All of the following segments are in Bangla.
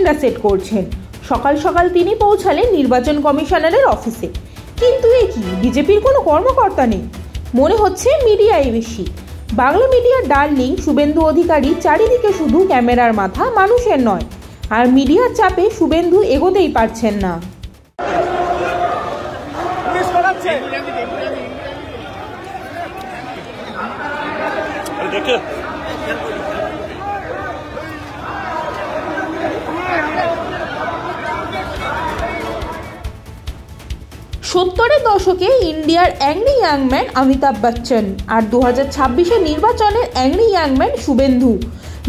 ক্যামেরা সেট করছেন। সকাল সকাল তিনি পৌঁছালেন নির্বাচন কমিশনারের অফিসে। কিন্তু এ কি, বিজেপির কোনো কর্মকর্তা নেই, মনে হচ্ছে মিডিয়াই বেশি। বাংলা মিডিয়ার ডার্লিং শুভেন্দু অধিকারী চারিদিকে শুধু ক্যামেরার মাথা, মানুষের নয়। আর মিডিয়ার চাপে শুভেন্দু এগোতেই পারছেন না। সত্তরের দশকে ইন্ডিয়ার অ্যাংরি ইয়াংম্যান অমিতাভ বচ্চন, আর 2026-এর নির্বাচনের অ্যাংরি ইয়াংম্যান শুভেন্দু।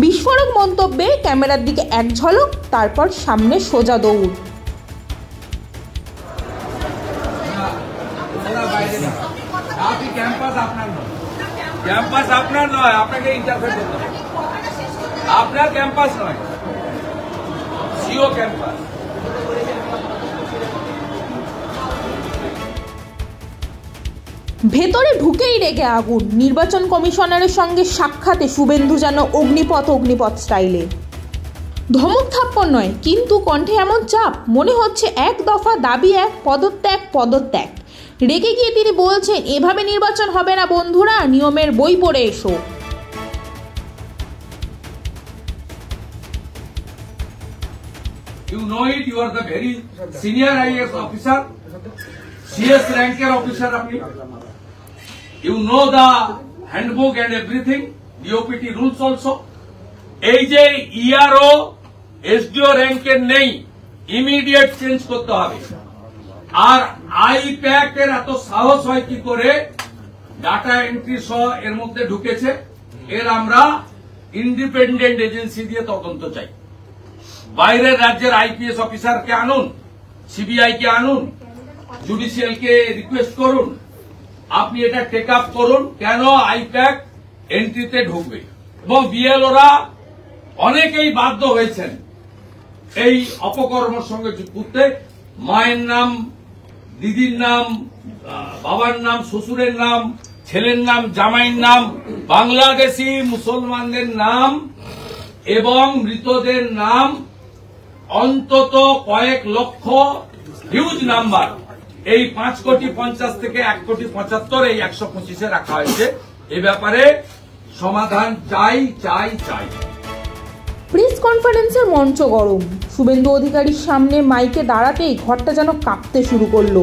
বিস্ফোরক মন্তব্যে ক্যামেরার দিকে এক ঝলক, তারপর সামনে সোজা দৌড়। ক্যাম্পাস আপনার নয়, আপনাকে ইন্টারফেয়ার করতে হবে। আপনার ক্যাম্পাস নয়, সিও ক্যাম্পাস। ভেতরে ঢুকেই রেগে আগুন। নির্বাচন কমিশনারের সঙ্গে সাক্ষাতে শুভেন্দু যেন অগ্নিপথ স্টাইলে। ধমক থাপ্পড় নয়, কিন্তু কণ্ঠে এমন চাপ, মনে হচ্ছে এক দফা দাবি, এক পদত্যাগ। রেগে গিয়ে তিনি বলছেন, এভাবে নির্বাচন হবে না বন্ধুরা, নিয়মের বই পড়ে এসো। You know it, you are the very senior IAS officer, CS ranker officer আপনি। You know the handbook and everything, DOPT rules also. এই যে ERO SDO ranker নেই, ইমিডিয়েট চেঞ্জ করতে হবে। আর আইপ্যাক এর এত সাহস হয় কি করে, ডাটা এন্ট্রি সহ এর মধ্যে ঢুকেছে। এর আমরা ইন্ডিপেন্ডেন্ট এজেন্সি দিয়ে তদন্ত চাই। বাইরের রাজ্যের আইপিএস অফিসারকে আনুন, সিবিআই কে আনুন, জুডিশিয়াল কে রিকোয়েস্ট করুন, আপনি এটা টেক আপ করুন, কেন আইপ্যাক এন্ট্রিতে ঢুকবে। এবং বিএলওরা অনেকেই বাধ্য হয়েছেন এই অপকর্মের সঙ্গে যুক্ত। মায়ের নাম, দিদির নাম, বাবার নাম, শ্বশুরের নাম, ছেলের নাম, জামাইয়ের নাম, বাংলাদেশি মুসলমানদের নাম এবং মৃতদের নাম, অন্তত কয়েক লক্ষ হিউজ নাম্বার, এই 5,50,00,000 থেকে 1,75,00,000 এই 125-এ রাখা হয়েছে। এ ব্যাপারে সমাধান চাই। প্রেস কনফারেন্সের মঞ্চ গরম। শুভেন্দু অধিকারীর সামনে মাইকে দাঁড়াতেই ঘরটা যেন কাঁপতে শুরু করলো।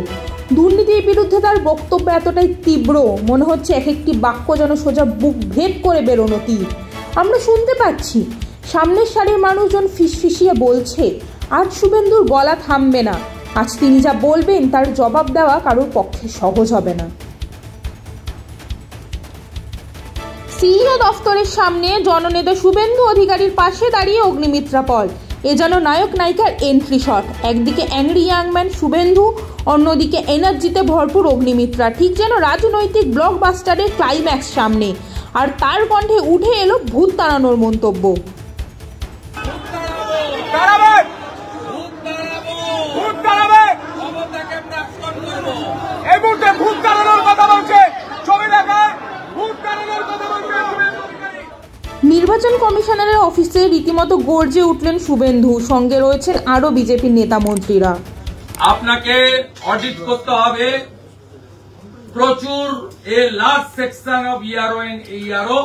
দুর্নীতির বিরুদ্ধে তার বক্তব্য এতটাই তীব্র, মনে হচ্ছে এক একটি বাক্য যেন সোজা বুক ভেদ করে বেরোনো তীর। আমরা শুনতে পাচ্ছি সামনের সারির মানুষজন ফিসফিসিয়ে বলছে, আজ শুভেন্দুর গলা থামবে না, আজ তিনি যা বলবেন তার জবাব দেওয়া কারোর পক্ষে সহজ হবে না। সিইও দফতরের সামনে জননেতা শুভেন্দু অধিকারীর পাশে দাঁড়িয়ে অগ্নিমিত্রা পল। এ যেন নায়ক নায়িকার এন্ট্রি শট। একদিকে অ্যাংরি ইয়াংম্যান শুভেন্দু, অন্যদিকে এনার্জিতে ভরপুর অগ্নিমিত্রা। ঠিক যেন রাজনৈতিক ব্লকবাস্টারের ক্লাইম্যাক্স সামনে। আর তার কণ্ঠে উঠে এলো ভূত তাড়ানোর মন্তব্য। নির্বাচন কমিশনারের অফিসে রীতিমতো গর্জে উঠলেন শুভেন্দু, সঙ্গে রয়েছেন আরো বিজেপির নেতা মন্ত্রীরা। আপনাকে অডিট করতে হবে প্রচুর। A large section of ERO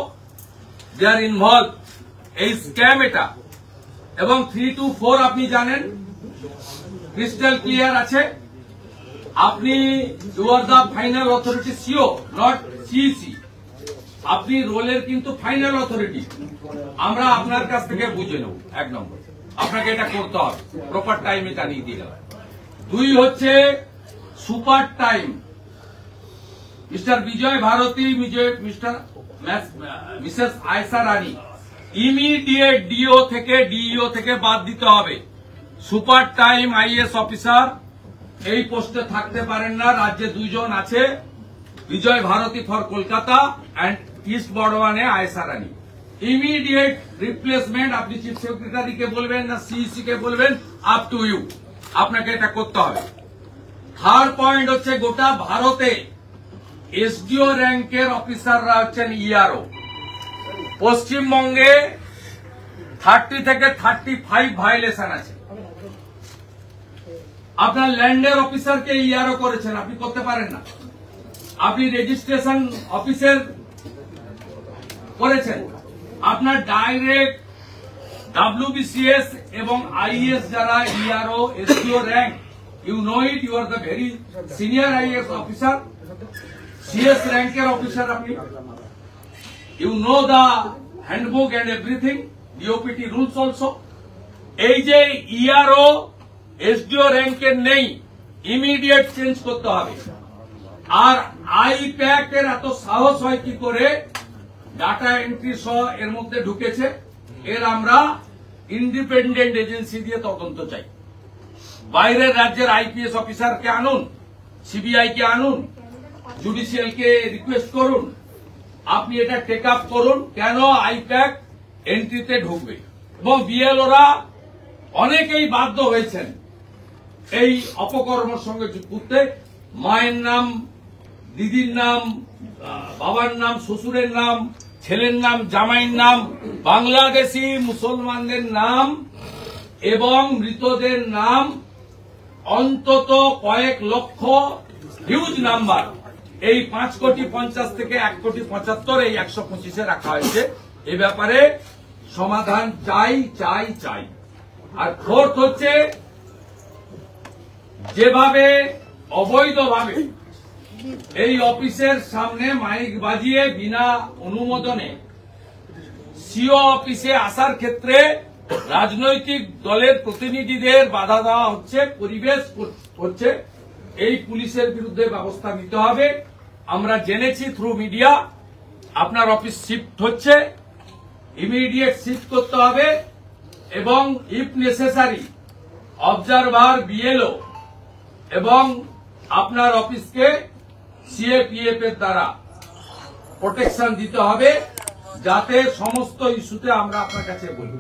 they are involve এই স্ক্যাম। এটা এবং 3 to 4 আপনি জানেন, ক্রিস্টাল ক্লিয়ার আছে। আপনি you are the final authority, CEO not CEC. আপনি রোলের কিন্তু ফাইনাল অথরিটি। আমরা আপনার কাছ থেকে বুঝে নেব। 1 নম্বর, আপনাকে এটা করতে হবে, প্রপার টাইমে জানিয়ে দিয়ে গেলাম। 2 হচ্ছে সুপার টাইম। মিস্টার বিজয় Bharati, Mrs Ayesha Rani immediate deo থেকে বাদ দিতে হবে। সুপার টাইম আইএস অফিসার এই পোস্টে থাকতে পারেন না। রাজ্যে 2 জন আছে, Bijay Bharati for Kolkata and east বর্ধমানে আয়েশা রানী। Immediate replacement. আপনি চিফ সেক্রেটারিকে বলবেন না সিইসি কে বলবেন, আপ টু ইউ, আপনাকে এটা করতে হবে। 3rd পয়েন্ট হচ্ছে গোটা ভারতে এসডিও র্যাঙ্কের অফিসাররা হচ্ছেন ERO। পশ্চিমবঙ্গে 30 থেকে 35 ভায়োলেশন আছে। আপনার ল্যান্ডের অফিসারকে ইয়ারও করেছেন, আপনি করতে পারেন না। আপনি রেজিস্ট্রেশন অফিসের করেছেন, আপনার ডাইরেক্ট WBCS এবং IAS যারা ERO SPO rank, you know it, you are the very senior IAS officer, CS ranker officer আপনি, you know the handbook and everything, DOPT rules also. এই যে ERO SDO ranker নেই, ইমিডিয়েট চেঞ্জ করতে হবে। আর IPAC এর এত সাহস হয় কি করে ডাটা এন্ট্রি সহ এর মধ্যে ঢুকেছে, এর আমরা ইন্ডিপেন্ডেন্ট এজেন্সি দিয়ে তদন্ত চাই। বাইরের রাজ্যের IPS অফিসারকে আনুন, CBI কে আনুন, জুডিশিয়াল কে রিকোয়েস্ট করুন, আপনি এটা টেক আপ করুন কেন IPAC এন্ট্রিতে ঢুকবে। এবং BLOরা অনেকেই বাধ্য হয়েছেন এই অপকর্মের সঙ্গে যুক্ত। মায়ের নাম, দিদির নাম, বাবার নাম, শ্বশুরের নাম, ছেলের নাম, জামাইয়ের নাম, বাংলাদেশি মুসলমানদের নাম এবং মৃতদের নাম অন্তত কয়েক লক্ষ, হিউজ নাম্বার, এই 5,50,00,000 থেকে 1,75,00,000 এই 125-এ রাখা হয়েছে। এ ব্যাপারে সমাধান চাই চাই চাই। আর ফোর্থ হচ্ছে, যেভাবে অবৈধভাবে এই অফিসের সামনে মাইক বাজিয়ে বিনা অনুমোদনে সিও অফিসে আসার ক্ষেত্রে রাজনৈতিক দলের প্রতিনিধিদের বাধা দেওয়া হচ্ছে, পরিবেশ হচ্ছে, এই পুলিশের বিরুদ্ধে ব্যবস্থা নিতে হবে। আমরা জেনেছি থ্রু মিডিয়া আপনার অফিস শিফট হচ্ছে, ইমিডিয়েট শিফট করতে হবে এবং ইফ নেসেসারি অবজারভার, BLO এবং আপনার অফিসকে CAPF এর দ্বারা প্রোটেকশন দিতে হবে, যাতে সমস্ত ইস্যুতে আমরা আপনার কাছে বলব।